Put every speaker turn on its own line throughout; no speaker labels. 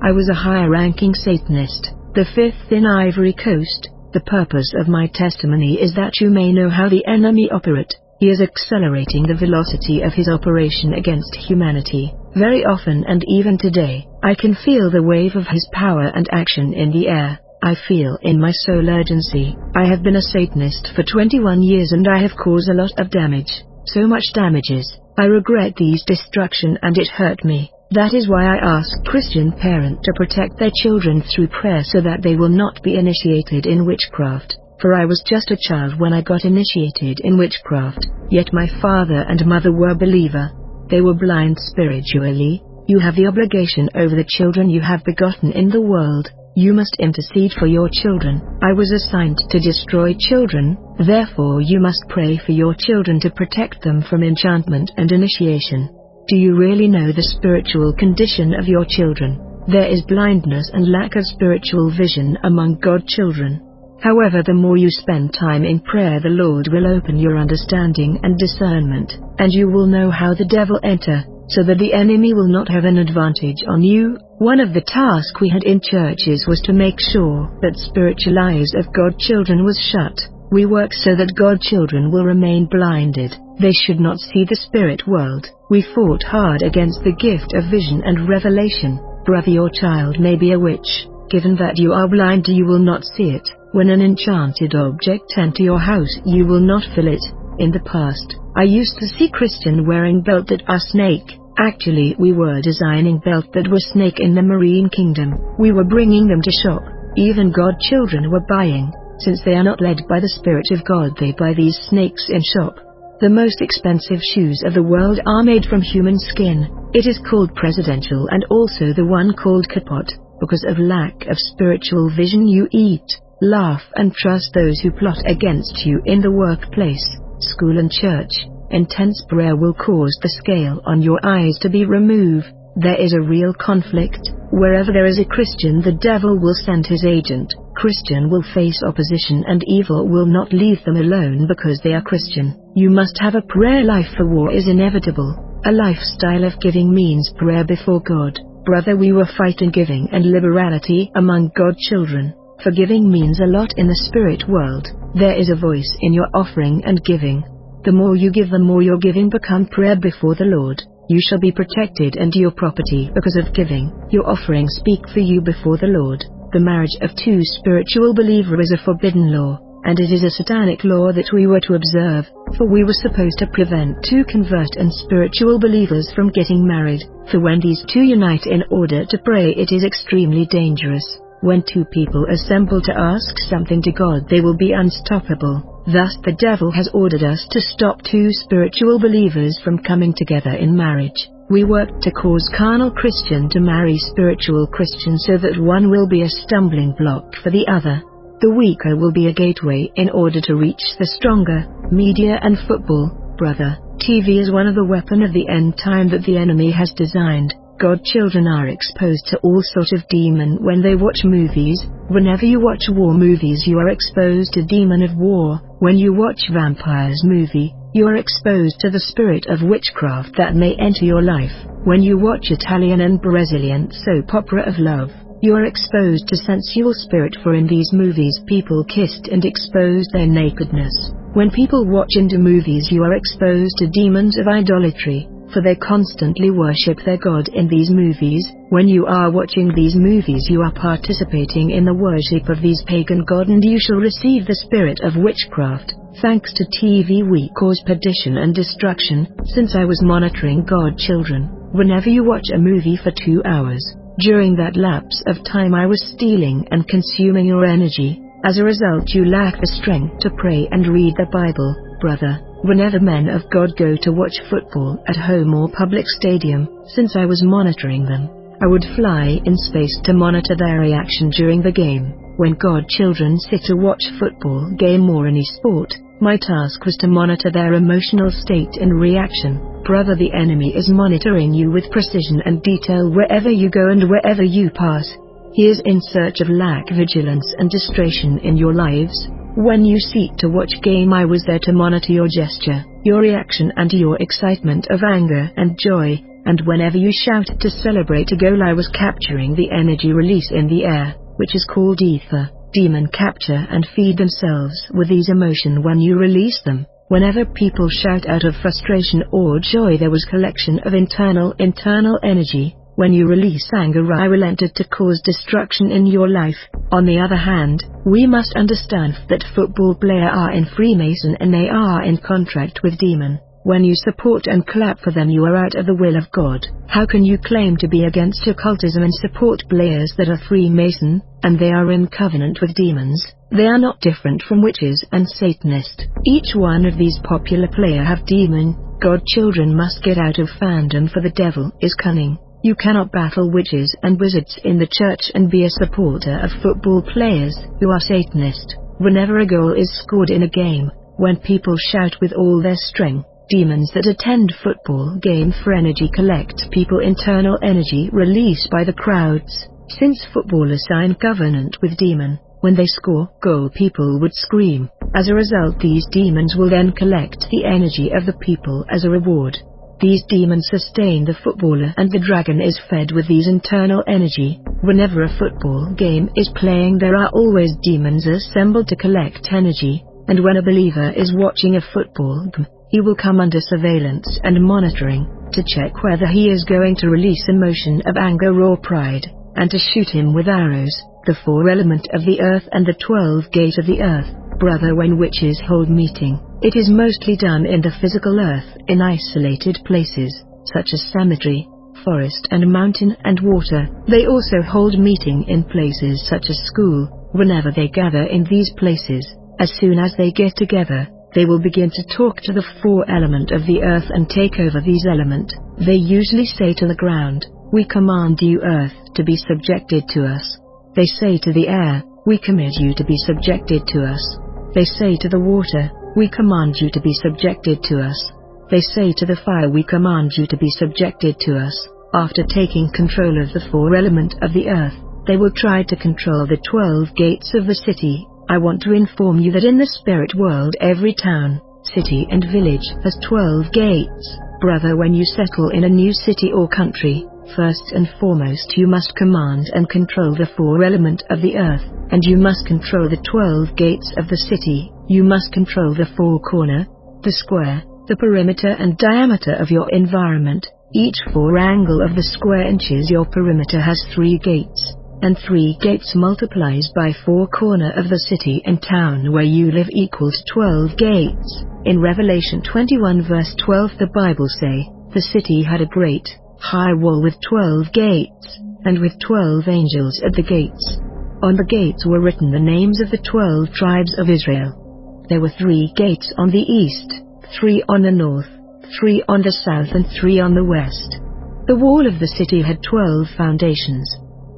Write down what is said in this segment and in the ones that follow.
I was a high-ranking Satanist, the fifth in Ivory Coast. The purpose of my testimony is that you may know how the enemy operates. He is accelerating the velocity of his operation against humanity. Very often and even today, I can feel the wave of his power and action in the air. I feel in my soul urgency. I have been a Satanist for 21 years and I have caused a lot of damage. So much damages. I regret these destruction and it hurt me. That is why I ask Christian parents to protect their children through prayer so that they will not be initiated in witchcraft. For I was just a child when I got initiated in witchcraft, yet my father and mother were believer. They were blind spiritually. You have the obligation over the children you have begotten in the world. You must intercede for your children. I was assigned to destroy children, therefore you must pray for your children to protect them from enchantment and initiation. Do you really know the spiritual condition of your children? There is blindness and lack of spiritual vision among God's children. However, the more you spend time in prayer, the Lord will open your understanding and discernment, and you will know how the devil enter, so that the enemy will not have an advantage on you. One of the tasks we had in churches was to make sure that spiritual eyes of God's children was shut. We work so that God's children will remain blinded. They should not see the spirit world. We fought hard against the gift of vision and revelation. Brother, your child may be a witch. Given that you are blind, you will not see it. When an enchanted object enter your house, you will not feel it. In the past, I used to see Christian wearing belt that are snake. Actually, we were designing belt that were snake in the marine kingdom. We were bringing them to shop. Even God children were buying. Since they are not led by the Spirit of God, they buy these snakes in shop. The most expensive shoes of the world are made from human skin. It is called presidential and also the one called kapot. Because of lack of spiritual vision, you eat, laugh and trust those who plot against you in the workplace, school and church. Intense prayer will cause the scale on your eyes to be removed. There is a real conflict. Wherever there is a Christian, the devil will send his agent. Christian will face opposition and evil will not leave them alone because they are Christian. You must have a prayer life, for war is inevitable. A lifestyle of giving means prayer before God. Brother, we were fighting giving and liberality among God's children. Forgiving means a lot in the spirit world. There is a voice in your offering and giving. The more you give, the more your giving become prayer before the Lord. You shall be protected and your property because of giving. Your offerings speak for you before the Lord. The marriage of two spiritual believers is a forbidden law, and it is a satanic law that we were to observe, for we were supposed to prevent two convert and spiritual believers from getting married, for when these two unite in order to pray, it is extremely dangerous. When two people assemble to ask something to God, they will be unstoppable. Thus the devil has ordered us to stop two spiritual believers from coming together in marriage. We work to cause carnal Christian to marry spiritual Christian so that one will be a stumbling block for the other. The weaker will be a gateway in order to reach the stronger. Media and football. Brother, TV is one of the weapons of the end time that the enemy has designed. God children are exposed to all sort of demon when they watch movies. Whenever you watch war movies, you are exposed to demon of war. When you watch vampires movie, you are exposed to the spirit of witchcraft that may enter your life. When you watch Italian and Brazilian soap opera of love, you are exposed to sensual spirit, for in these movies people kissed and exposed their nakedness. When people watch into movies, you are exposed to demons of idolatry, for they constantly worship their God in these movies. When you are watching these movies, you are participating in the worship of these pagan gods, and you shall receive the spirit of witchcraft. Thanks to TV, we cause perdition and destruction. Since I was monitoring God children, whenever you watch a movie for 2 hours, during that lapse of time I was stealing and consuming your energy. As a result, you lack the strength to pray and read the Bible. Brother, whenever men of God go to watch football at home or public stadium, since I was monitoring them, I would fly in space to monitor their reaction during the game. When God children sit to watch football game or any sport, my task was to monitor their emotional state and reaction. Brother, the enemy is monitoring you with precision and detail wherever you go and wherever you pass. He is in search of lack vigilance and distraction in your lives. When you seek to watch game, I was there to monitor your gesture, your reaction and your excitement of anger and joy, And whenever you shout to celebrate a goal, I was capturing the energy release in the air, which is called ether. Demon capture and feed themselves with these emotions when you release them. Whenever people shout out of frustration or joy, there was collection of internal energy. When you release anger, I will enter to cause destruction in your life. On the other hand, we must understand that football players are in Freemason and they are in contract with demon. When you support and clap for them, you are out of the will of God. How can you claim to be against occultism and support players that are Freemason, and they are in covenant with demons? They are not different from witches and Satanists. Each one of these popular players have demon. God children must get out of fandom, for the devil is cunning. You cannot battle witches and wizards in the church and be a supporter of football players who are Satanist. Whenever a goal is scored in a game, when people shout with all their strength, demons that attend football game for energy collect people internal energy released by the crowds. Since footballers sign covenant with demon, when they score goal, people would scream. As a result, these demons will then collect the energy of the people as a reward. These demons sustain the footballer, and the dragon is fed with these internal energy. Whenever a football game is playing, there are always demons assembled to collect energy, and when a believer is watching a football game, he will come under surveillance and monitoring, to check whether he is going to release emotion of anger or pride, and to shoot him with arrows. The 4 element of the earth and the 12 gate of the earth. Brother, when witches hold meeting, it is mostly done in the physical earth, in isolated places, such as cemetery, forest and mountain and water. They also hold meeting in places such as school. Whenever they gather in these places, as soon as they get together, they will begin to talk to the 4 element of the earth and take over these element. They usually say to the ground, "We command you, earth, to be subjected to us." They say to the air, "We command you to be subjected to us." They say to the water, "We command you to be subjected to us." They say to the fire, "We command you to be subjected to us." After taking control of the 4 element of the earth, they will try to control the 12 gates of the city. I want to inform you that in the spirit world, every town, city and village has 12 gates. Brother, when you settle in a new city or country, first and foremost you must command and control the 4 element of the earth, and you must control the 12 gates of the city. You must control the 4 corner, the square, the perimeter and diameter of your environment. Each 4 angle of the square inches your perimeter has 3 gates, and 3 gates multiplies by 4 corner of the city and town where you live equals 12 gates. In Revelation 21 verse 12 the Bible say, the city had a great, high wall with 12 gates, and with 12 angels at the gates. On the gates were written the names of the 12 tribes of Israel. There were 3 gates on the east, 3 on the north, 3 on the south and 3 on the west. The wall of the city had 12 foundations.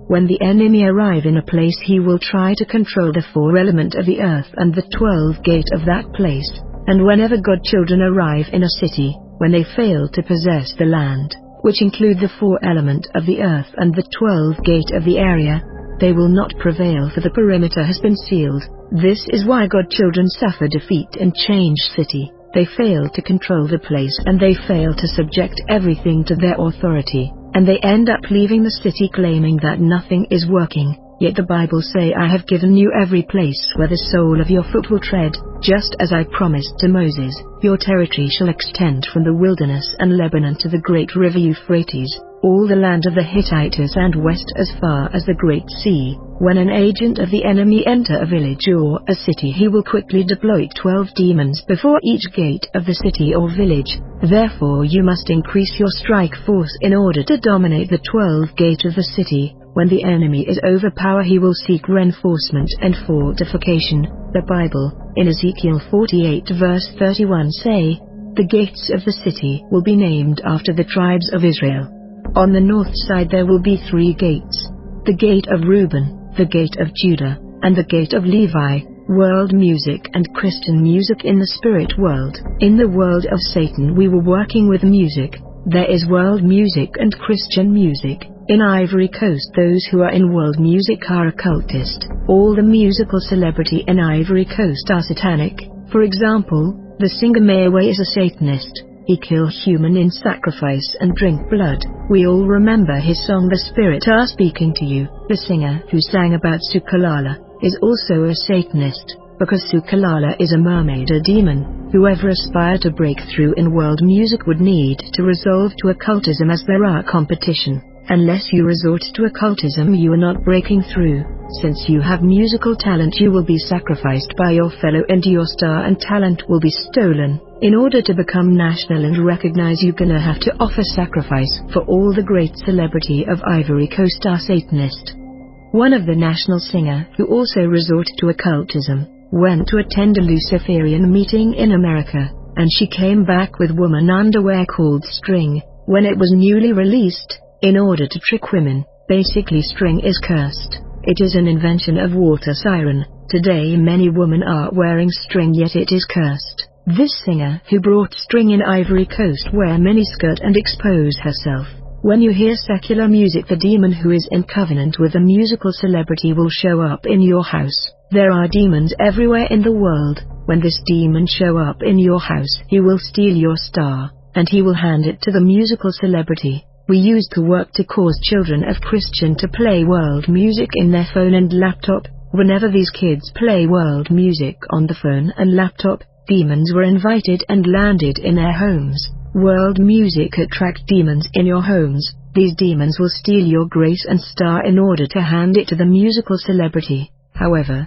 When the enemy arrive in a place, he will try to control the 4 element of the earth and the 12 gate of that place. And whenever God children arrive in a city, when they fail to possess the land, which include the 4 element of the earth and the 12 gate of the area, they will not prevail, for the perimeter has been sealed. This is why God children suffer defeat in Change City. They fail to control the place and they fail to subject everything to their authority, and they end up leaving the city claiming that nothing is working. Yet the Bible say, I have given you every place where the sole of your foot will tread, just as I promised to Moses. Your territory shall extend from the wilderness and Lebanon to the great river Euphrates, all the land of the Hittites and west as far as the great sea. When an agent of the enemy enter a village or a city, he will quickly deploy 12 demons before each gate of the city or village. Therefore you must increase your strike force in order to dominate the 12 gate of the city. When the enemy is overpowered, he will seek reinforcement and fortification. The Bible, in Ezekiel 48 verse 31 say, the gates of the city will be named after the tribes of Israel. On the north side there will be 3 gates. The gate of Reuben, the gate of Judah, and the gate of Levi. World music and Christian music in the spirit world. In the world of Satan we were working with music. There is world music and Christian music. In Ivory Coast those who are in world music are occultist. All the musical celebrity in Ivory Coast are satanic. For example, the singer Mayway is a Satanist. He kill human in sacrifice and drink blood. We all remember his song The Spirit Are Speaking to You. The singer who sang about Sukalala is also a Satanist, because Sukalala is a mermaid, a demon. Whoever aspired to break through in world music would need to resolve to occultism, as there are competition. Unless you resort to occultism, you are not breaking through. Since you have musical talent, you will be sacrificed by your fellow, and your star and talent will be stolen. In order to become national and recognize, you're gonna have to offer sacrifice for all the great celebrity of Ivory Coast are Satanist. One of the national singer who also resorted to occultism went to attend a Luciferian meeting in America, and she came back with woman underwear called String when it was newly released, in order to trick women. Basically, String is cursed. It is an invention of water siren. Today many women are wearing String, yet it is cursed. This singer who brought String in Ivory Coast wear miniskirt and expose herself. When you hear secular music, the demon who is in covenant with a musical celebrity will show up in your house. There are demons everywhere in the world. When this demon show up in your house, he will steal your star, and he will hand it to the musical celebrity. We used to work to cause children of Christian to play world music in their phone and laptop. Whenever these kids play world music on the phone and laptop, demons were invited and landed in their homes. World music attract demons in your homes. These demons will steal your grace and star in order to hand it to the musical celebrity. However,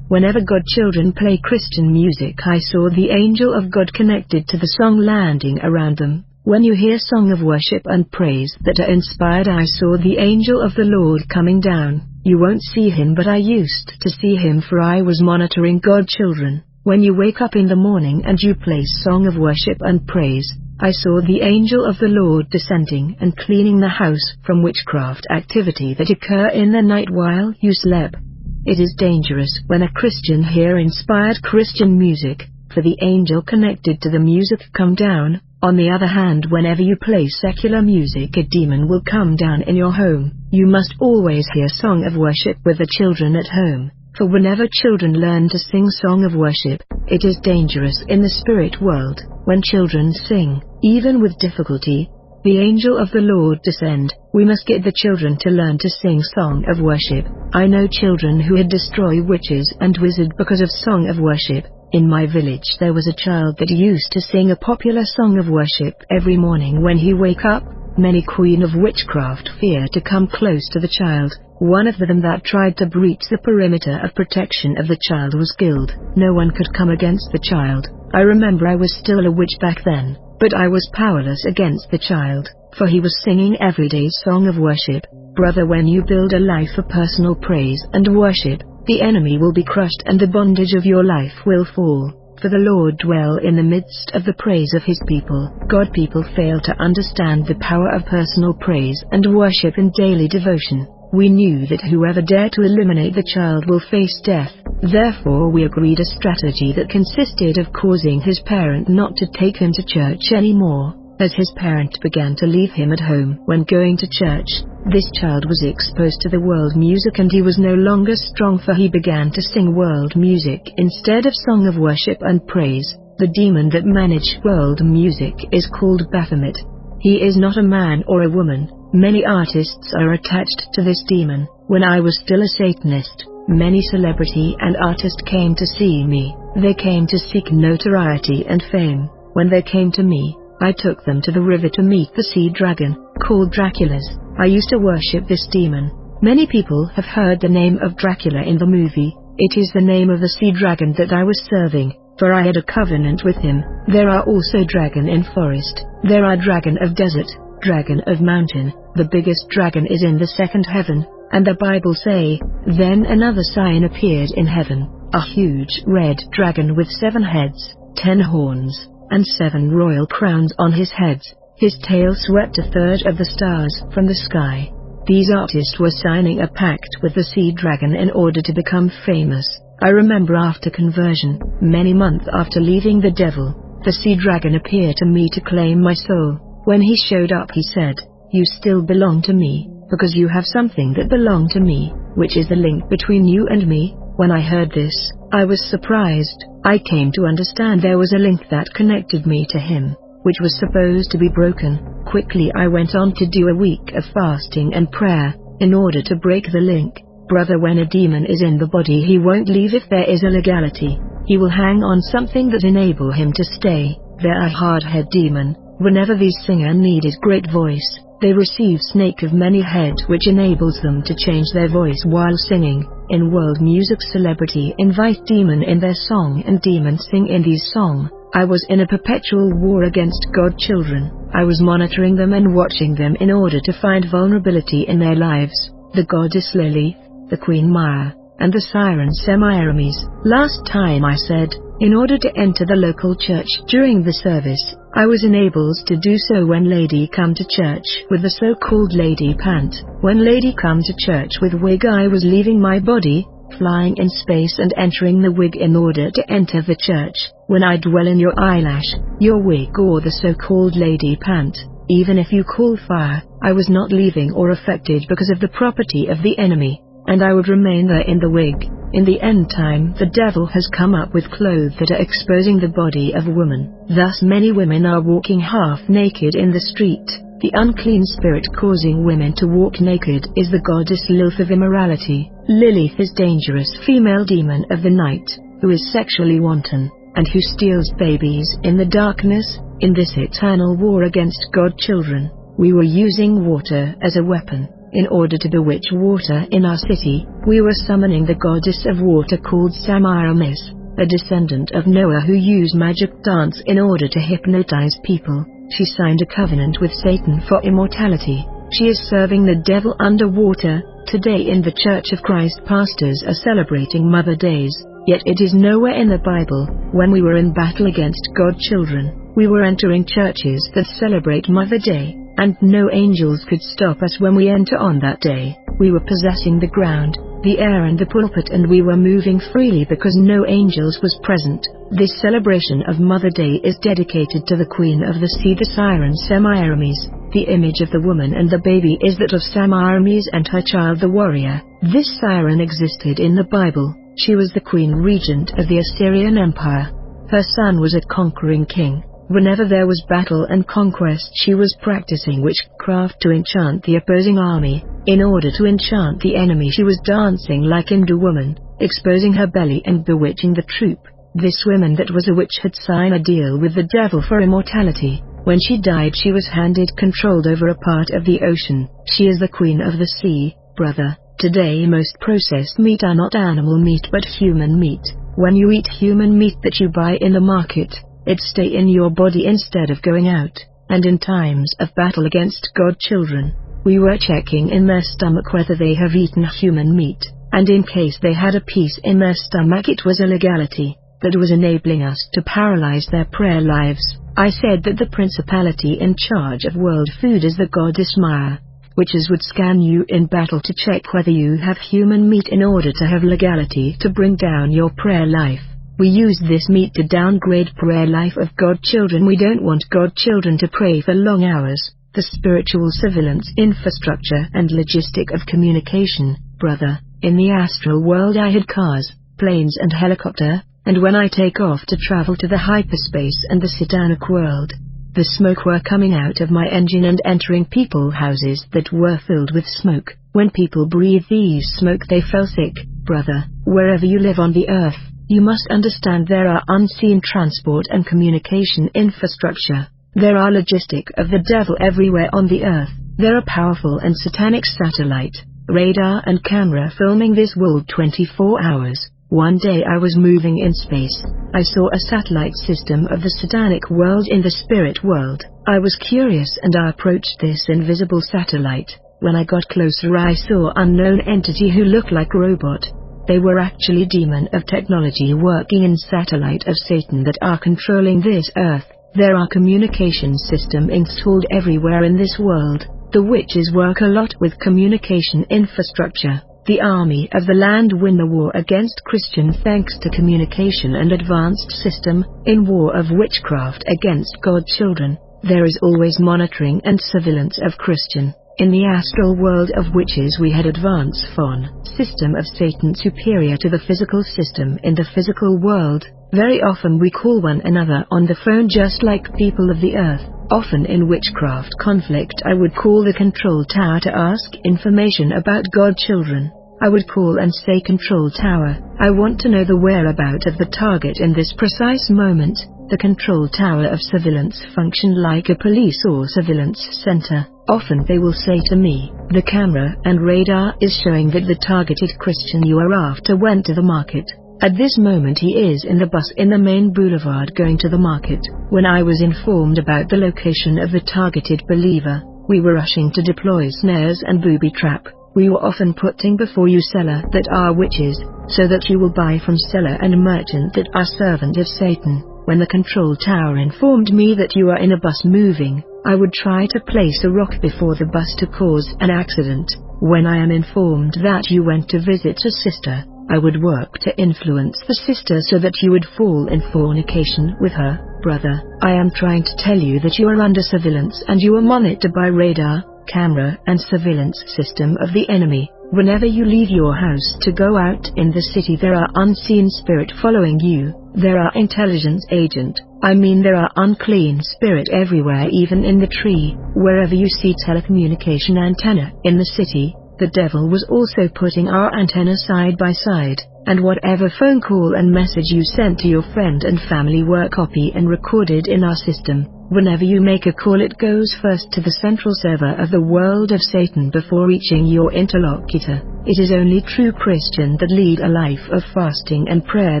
whenever God children play Christian music, I saw the angel of God connected to the song landing around them. When you hear song of worship and praise that are inspired, I saw the angel of the Lord coming down. You won't see him, but I used to see him, for I was monitoring God children. When you wake up in the morning and you play song of worship and praise, I saw the angel of the Lord descending and cleaning the house from witchcraft activity that occur in the night while you slept. It is dangerous when a Christian hear inspired Christian music, for the angel connected to the music come down. On the other hand, whenever you play secular music, a demon will come down in your home. You must always hear song of worship with the children at home, for whenever children learn to sing song of worship, it is dangerous in the spirit world. When children sing, even with difficulty, the angel of the Lord descend. We must get the children to learn to sing song of worship. I know children who had destroyed witches and wizards because of song of worship. In my village there was a child that used to sing a popular song of worship every morning when he wake up. Many queen of witchcraft fear to come close to the child. One of them that tried to breach the perimeter of protection of the child was killed. No one could come against the child. I remember I was still a witch back then, but I was powerless against the child, for he was singing everyday song of worship. Brother, when you build a life for personal praise and worship, the enemy will be crushed and the bondage of your life will fall. For the Lord dwell in the midst of the praise of his people. God people fail to understand the power of personal praise and worship in daily devotion. We knew that whoever dared to eliminate the child will face death. Therefore we agreed a strategy that consisted of causing his parent not to take him to church anymore. As his parent began to leave him at home when going to church, this child was exposed to the world music and he was no longer strong, for he began to sing world music instead of song of worship and praise. The demon that managed world music is called Baphomet. He is not a man or a woman. Many artists are attached to this demon. When I was still a Satanist, many celebrity and artists came to see me. They came to seek notoriety and fame. When they came to me, I took them to the river to meet the sea dragon, called Dracula's. I used to worship this demon. Many people have heard the name of Dracula in the movie. It is the name of the sea dragon that I was serving, for I had a covenant with him. There are also dragon in forest. There are dragon of desert, dragon of mountain. The biggest dragon is in the second heaven, and the Bible say, then another sign appeared in heaven, a huge red dragon with 7 heads, 10 horns, and 7 royal crowns on his heads. His tail swept 1/3 of the stars from the sky. These artists were signing a pact with the sea dragon in order to become famous. I remember after conversion, many months after leaving the devil, the sea dragon appeared to me to claim my soul. When he showed up, he said, "You still belong to me, because you have something that belonged to me, which is the link between you and me." When I heard this, I was surprised. I came to understand there was a link that connected me to him. which was supposed to be broken. Quickly I went on to do a week of fasting and prayer, in order to break the link. Brother, when a demon is in the body, he won't leave if there is a legality. He will hang on something that enable him to stay. They're a hard-head demon. Whenever these singer needed great voice, they receive snake of many head, which enables them to change their voice while singing. In world music, celebrity invite demon in their song and demon sing in these song. I was in a perpetual war against God children. I was monitoring them and watching them in order to find vulnerability in their lives. The goddess Lily, the Queen Maya, and the siren Semiramis. Last time I said, in order to enter the local church during the service, I was enabled to do so when lady come to church with the so-called lady pant. When lady come to church with wig, I was leaving my body, flying in space and entering the wig in order to enter the church. When I dwell in your eyelash, your wig, or the so-called lady pant, even if you call fire, I was not leaving or affected because of the property of the enemy, and I would remain there in the wig. In the end time, the devil has come up with clothes that are exposing the body of woman. Thus many women are walking half naked in the street. The unclean spirit causing women to walk naked is the goddess Lilith of immorality. Lilith is dangerous female demon of the night, who is sexually wanton, and who steals babies in the darkness. In this eternal war against God children, we were using water as a weapon. In order to bewitch water in our city, we were summoning the goddess of water called Semiramis, a descendant of Noah who used magic dance in order to hypnotize people. She signed a covenant with Satan for immortality. She is serving the devil underwater. Today in the Church of Christ, pastors are celebrating Mother Days, yet it is nowhere in the Bible. When we were in battle against God children, we were entering churches that celebrate Mother Day, and no angels could stop us when we enter on that day. We were possessing the ground, the air and the pulpit, and we were moving freely because no angels was present. This celebration of Mother Day is dedicated to the Queen of the Sea, the siren Semiramis. The image of the woman and the baby is that of Semiramis and her child the warrior. This siren existed in the Bible. She was the queen regent of the Assyrian Empire. Her son was a conquering king. Whenever there was battle and conquest, she was practicing witchcraft to enchant the opposing army. In order to enchant the enemy, she was dancing like Hindu woman, exposing her belly and bewitching the troop. This woman that was a witch had signed a deal with the devil for immortality. When she died, she was handed control over a part of the ocean. She is the queen of the sea, brother. Today most processed meat are not animal meat but human meat. When you eat human meat that you buy in the market, it stay in your body instead of going out. And in times of battle against God children, we were checking in their stomach whether they have eaten human meat, and in case they had a piece in their stomach, it was a legality that was enabling us to paralyze their prayer lives. I said that the principality in charge of world food is the goddess Maya. Witches would scan you in battle to check whether you have human meat in order to have legality to bring down your prayer life. We use this meat to downgrade prayer life of God children. We don't want God children to pray for long hours. The spiritual surveillance infrastructure and logistic of communication, brother. In the astral world I had cars, planes and helicopter, and when I take off to travel to the hyperspace and the satanic world, the smoke were coming out of my engine and entering people houses that were filled with smoke. When people breathe these smoke, they fell sick, brother. Wherever you live on the earth, you must understand there are unseen transport and communication infrastructure. There are logistic of the devil everywhere on the earth. There are powerful and satanic satellite, radar and camera filming this world 24 hours. One day I was moving in space. I saw a satellite system of the satanic world in the spirit world. I was curious and I approached this invisible satellite. When I got closer, I saw unknown entity who looked like robot. They were actually demon of technology working in satellite of Satan that are controlling this earth. There are communication system installed everywhere in this world. The witches work a lot with communication infrastructure. The army of the land win the war against Christian thanks to communication and advanced system. In war of witchcraft against God children, there is always monitoring and surveillance of Christian. In the astral world of witches we had advanced phone system of Satan superior to the physical system in the physical world. Very often we call one another on the phone just like people of the earth. Often in witchcraft conflict I would call the control tower to ask information about God children. I would call and say, Control Tower, I want to know the whereabout of the target in this precise moment. The control tower of surveillance functioned like a police or surveillance center. Often they will say to me, the camera and radar is showing that the targeted Christian you are after went to the market. At this moment he is in the bus in the main boulevard going to the market. When I was informed about the location of the targeted believer, we were rushing to deploy snares and booby trap. We were often putting before you seller that are witches, so that you will buy from seller and merchant that are servant of Satan. When the control tower informed me that you are in a bus moving, I would try to place a rock before the bus to cause an accident. When I am informed that you went to visit a sister, I would work to influence the sister so that you would fall in fornication with her. Brother, I am trying to tell you that you are under surveillance and you are monitored by radar, camera and surveillance system of the enemy. Whenever you leave your house to go out in the city, there are unseen spirit following you. There are intelligence agent. There are unclean spirit everywhere, even in the tree. Wherever you see telecommunication antenna in the city, the devil was also putting our antenna side by side, and whatever phone call and message you sent to your friend and family were copied and recorded in our system. Whenever you make a call, it goes first to the central server of the world of Satan before reaching your interlocutor. It is only true Christians that lead a life of fasting and prayer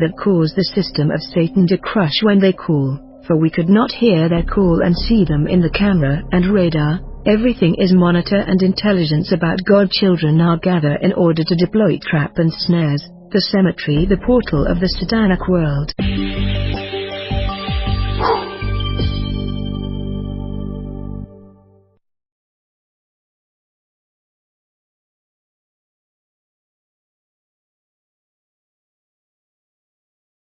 that cause the system of Satan to crush when they call, for we could not hear their call and see them in the camera and radar. Everything is monitor and intelligence about God children are gathered in order to deploy trap and snares. The cemetery, the portal of the satanic world.